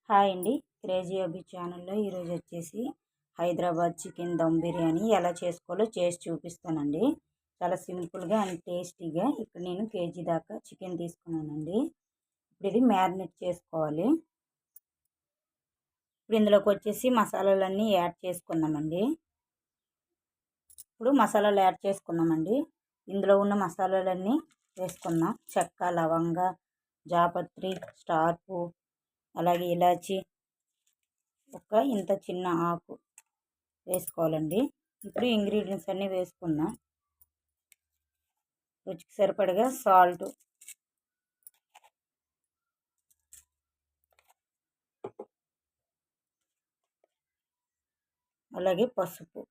Hi అండి. Crazy అభి ఛానల్లో ఈరోజు వచ్చేసి హైదరాబాద్ చికెన్ దమ్ బిర్యానీ ఎలా చేసుకోవాలో చేసి చూపిస్తానండి. చాలా సింపుల్గా అండ్ టేస్టీగా. ఇక్కడ నేను కేజీ దాకా చికెన్ తీసుకున్నానండి. ఇప్పుడు ఇది మ్యారినేట్ చేసుకోవాలి. ఇప్పుడు ఇందులోకి వచ్చేసి మసాలాలన్నీ యాడ్ చేసుకుందామండి. ఇప్పుడు మసాలాలు యాడ్ చేసుకుందామండి. ఇందులో ఉన్న మసాలాలన్నీ వేసుకుందాం. చెక్క, లవంగ, జాపత్రి, స్టార్ పువ్వు, అలాగే ఇలాచి, ఇంత చిన్న ఆకు వేసుకోవాలండి. ఇప్పుడు ఇంగ్రీడియంట్స్ అన్నీ వేసుకుందాం. రుచికి సరిపడగా సాల్ట్, అలాగే పసుపు,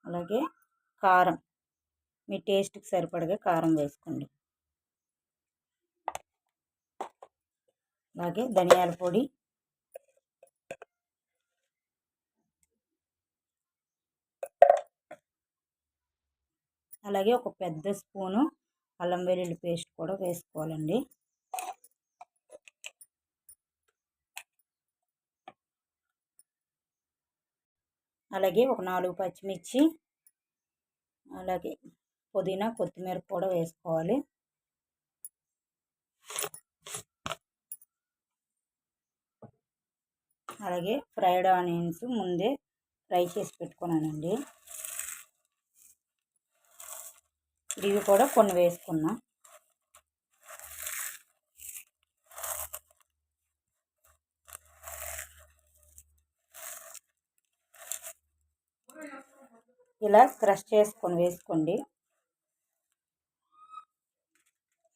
అలాగే కారం, మీ టేస్ట్కి సరిపడగా కారం వేసుకోండి. అలాగే ధనియాల పొడి, అలాగే ఒక పెద్ద స్పూను అల్లం వెల్లుల్లి పేస్ట్ కూడా వేసుకోవాలండి. అలాగే ఒక 4 పచ్చిమిర్చి, అలాగే పుదీనా, కొత్తిమీర కూడా వేసుకోవాలి. అలాగే ఫ్రైడ్ ఆనియన్స్ ముందే ఫ్రై చేసి పెట్టుకున్నానండి. ఇవి కూడా కొన్ని వేసుకున్నాం. ఇలా క్రష్ చేసుకొని వేసుకోండి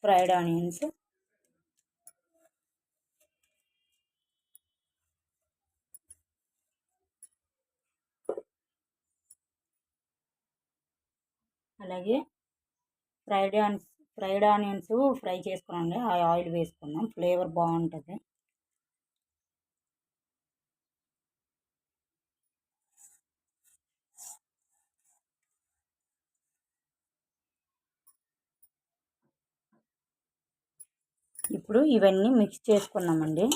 ఫ్రైడ్ ఆనియన్స్. అలాగే ఫ్రైడ్ ఆనియన్స్ ఫ్రై చేసుకున్నాండి. ఆ ఆయిల్ వేసుకున్నాం, ఫ్లేవర్ బాగుంటుంది. ఇప్పుడు ఇవన్నీ మిక్స్ చేసుకున్నామండి,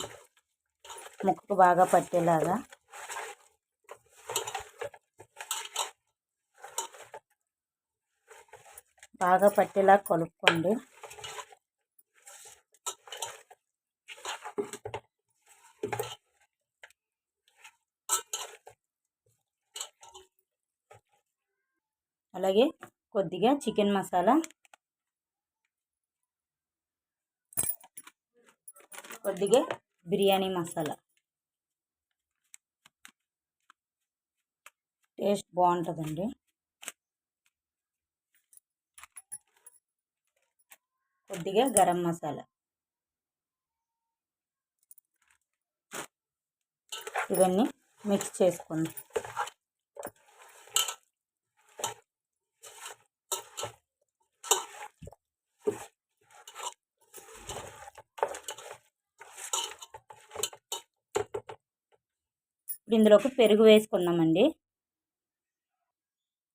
ముక్కకు బాగా పట్టేలాగా. బాగా పట్టేలా కలుపుకోండి. అలాగే కొద్దిగా చికెన్ మసాలా, కొద్దిగా బిర్యానీ మసాలా, టేస్ట్ బాగుంటుందండి. కొద్దిగా గరం మసాలా, ఇవన్నీ మిక్స్ చేసుకుందాం. ఇప్పుడు ఇందులోకి పెరుగు వేసుకుందామండి.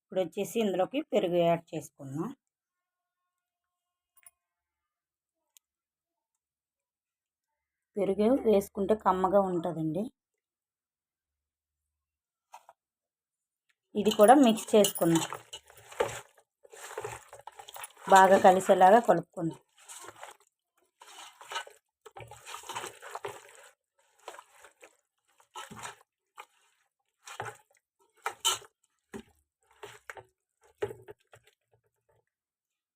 ఇప్పుడు వచ్చేసి ఇందులోకి పెరుగు యాడ్ చేసుకుందాం. పెరుగు వేసుకుంటే కమ్మగా ఉంటుందండి. ఇది కూడా మిక్స్ చేసుకుందాం, బాగా కలిసేలాగా కలుపుకుందాం.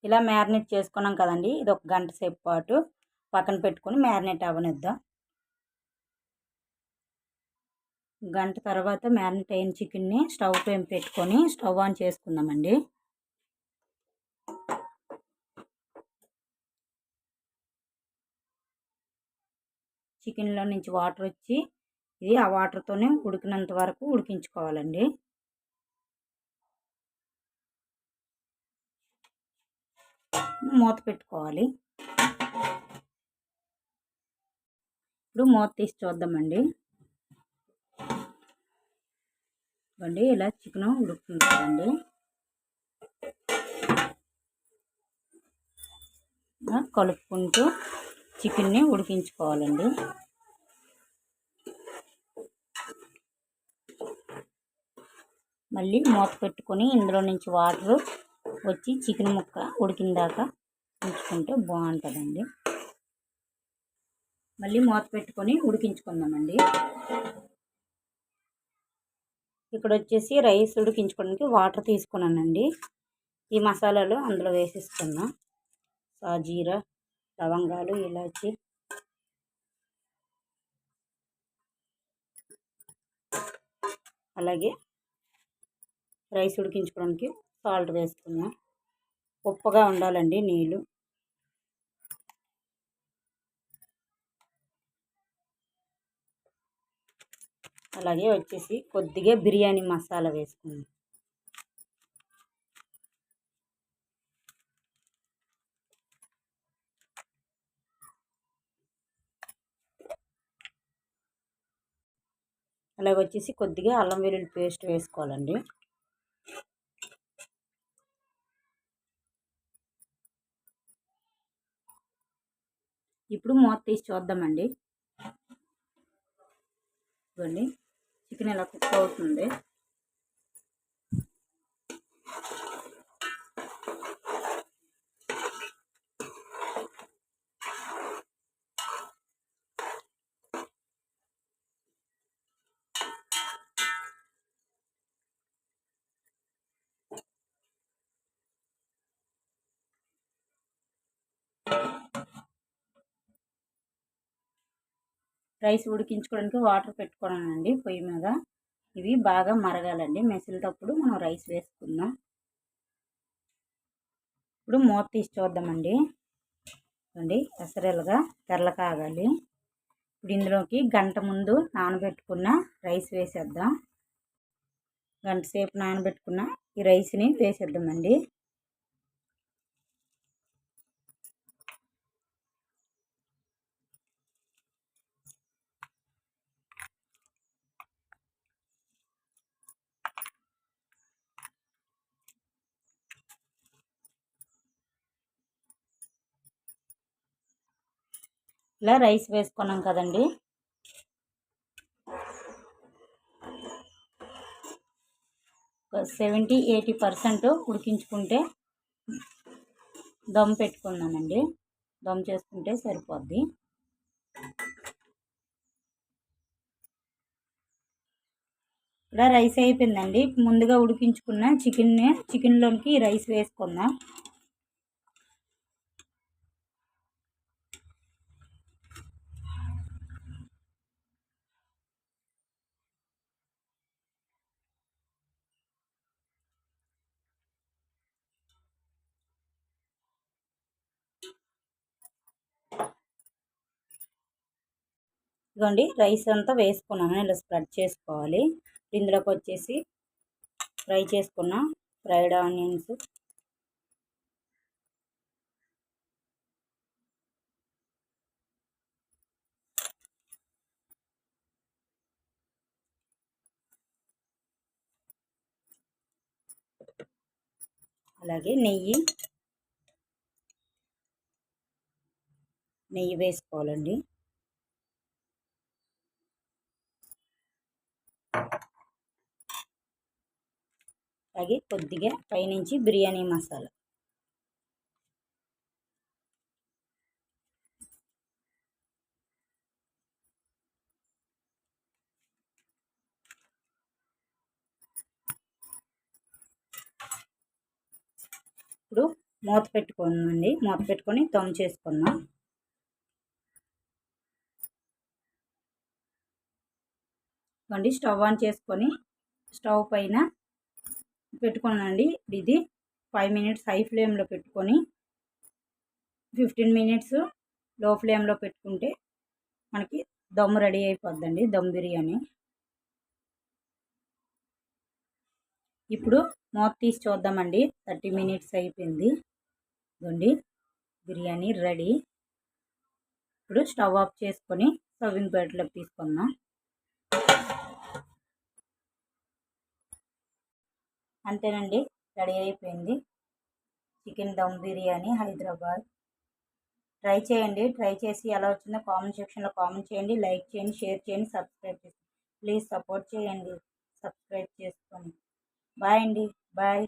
ఇలా మ్యారినేట్ చేసుకున్నాం కదండి, ఇది ఒక గంట సేపు పాటు పక్కన పెట్టుకొని మ్యారినేట్ అవ్వనిద్దాం. గంట తర్వాత మ్యారినేట్ అయిన చికెన్ని స్టవ్ పైన పెట్టుకొని స్టవ్ ఆన్ చేసుకుందామండి. చికెన్లో నుంచి వాటర్ వచ్చి ఇది ఆ వాటర్తోనే ఉడికినంత వరకు ఉడికించుకోవాలండి. మూత పెట్టుకోవాలి. ఇప్పుడు మూత తీసి చూద్దామండి. ఇలా చికెన్ ఉడుకుతుంది కదండి. కలుపుకుంటూ చికెన్ని ఉడికించుకోవాలండి. మళ్ళీ మూత పెట్టుకొని ఇందులో నుంచి వాటర్ వచ్చి చికెన్ ముక్క ఉడికిన దాకా ఉంచుకుంటే బాగుంటుందండి. మళ్ళీ మూత పెట్టుకొని ఉడికించుకుందామండి. ఇక్కడ వచ్చేసి రైస్ ఉడికించుకోవడానికి వాటర్ తీసుకున్నానండి. ఈ మసాలాలు అందులో వేసేసుకున్నా. సాజీరా, లవంగాలు, ఇలాచి, అలాగే రైస్ ఉడికించుకోవడానికి సాల్ట్ వేసుకున్నా. ఉప్పగా ఉండాలండి నీళ్ళు. అలాగే వచ్చేసి కొద్దిగా బిర్యానీ మసాలా వేసుకున్నాం. అలాగే వచ్చేసి కొద్దిగా అల్లం వెల్లుల్లి పేస్ట్ వేసుకోవాలండి. ఇప్పుడు మూత తీసి చూద్దామండి. చూడండి చికెన్ ఎలా కుక్ అవుతుంది. రైస్ ఉడికించుకోవడానికి వాటర్ పెట్టుకున్నానండి పొయ్యి మీద. ఇవి బాగా మరగాలండి. మెసిలేటప్పుడు మనం రైస్ వేసుకుందాం. ఇప్పుడు మూత తీసి చూద్దామండి. చూడండి ఎసరెలుగా తెరల కాగాలి. ఇప్పుడు ఇందులోకి గంట ముందు నానబెట్టుకున్న రైస్ వేసేద్దాం. గంట సేపు నానబెట్టుకున్న ఈ రైస్ని వేసేద్దామండి. ఇలా రైస్ వేసుకున్నాం కదండి. 70-80% ఉడికించుకుంటే దమ్ పెట్టుకుందామండి. దమ్ చేసుకుంటే సరిపోద్ది. ఇలా రైస్ అయిపోయిందండి. ముందుగా ఉడికించుకున్న చికెన్లోకి రైస్ వేసుకుందాం. ఇదిగోండి రైస్ అంతా వేసుకున్నాను. ఇలా స్ప్రెడ్ చేసుకోవాలి. ఇందులోకి వచ్చేసి ఫ్రై చేసుకున్న ఫ్రైడ్ ఆనియన్స్, అలాగే నెయ్యి వేసుకోవాలండి. అలాగే కొద్దిగా పైనుంచి బిర్యానీ మసాలా. ఇప్పుడు మూత పెట్టుకోండి. మూత పెట్టుకొని దమ్ చేసుకుందాం. ఇవ్వండి స్టవ్ ఆన్ చేసుకొని స్టవ్ పైన పెట్టుకున్నానండి. ఇది 5 minutes హై ఫ్లేమ్లో పెట్టుకొని 15 minutes లో ఫ్లేమ్లో పెట్టుకుంటే మనకి దమ్ రెడీ అయిపోద్దండి. దమ్ బిర్యానీ. ఇప్పుడు మూత తీసి చూద్దామండి. 30 minutes అయిపోయింది. ఇదిగోండి బిర్యానీ రెడీ. ఇప్పుడు స్టవ్ ఆఫ్ చేసుకొని సర్వింగ్ ప్లేట్లోకి తీసుకుందాం. అంతేనండి, రెడీ అయిపోయింది చికెన్ దమ్ బిర్యానీ హైదరాబాద్. ట్రై చేయండి. ట్రై చేసి ఎలా వచ్చిందో కామెంట్ సెక్షన్లో కామెంట్ చేయండి, లైక్ చేయండి, షేర్ చేయండి, సబ్స్క్రైబ్ చేయండి. ప్లీజ్ సపోర్ట్ చేయండి, సబ్స్క్రైబ్ చేసుకోండి. బాయ్ అండి. బాయ్.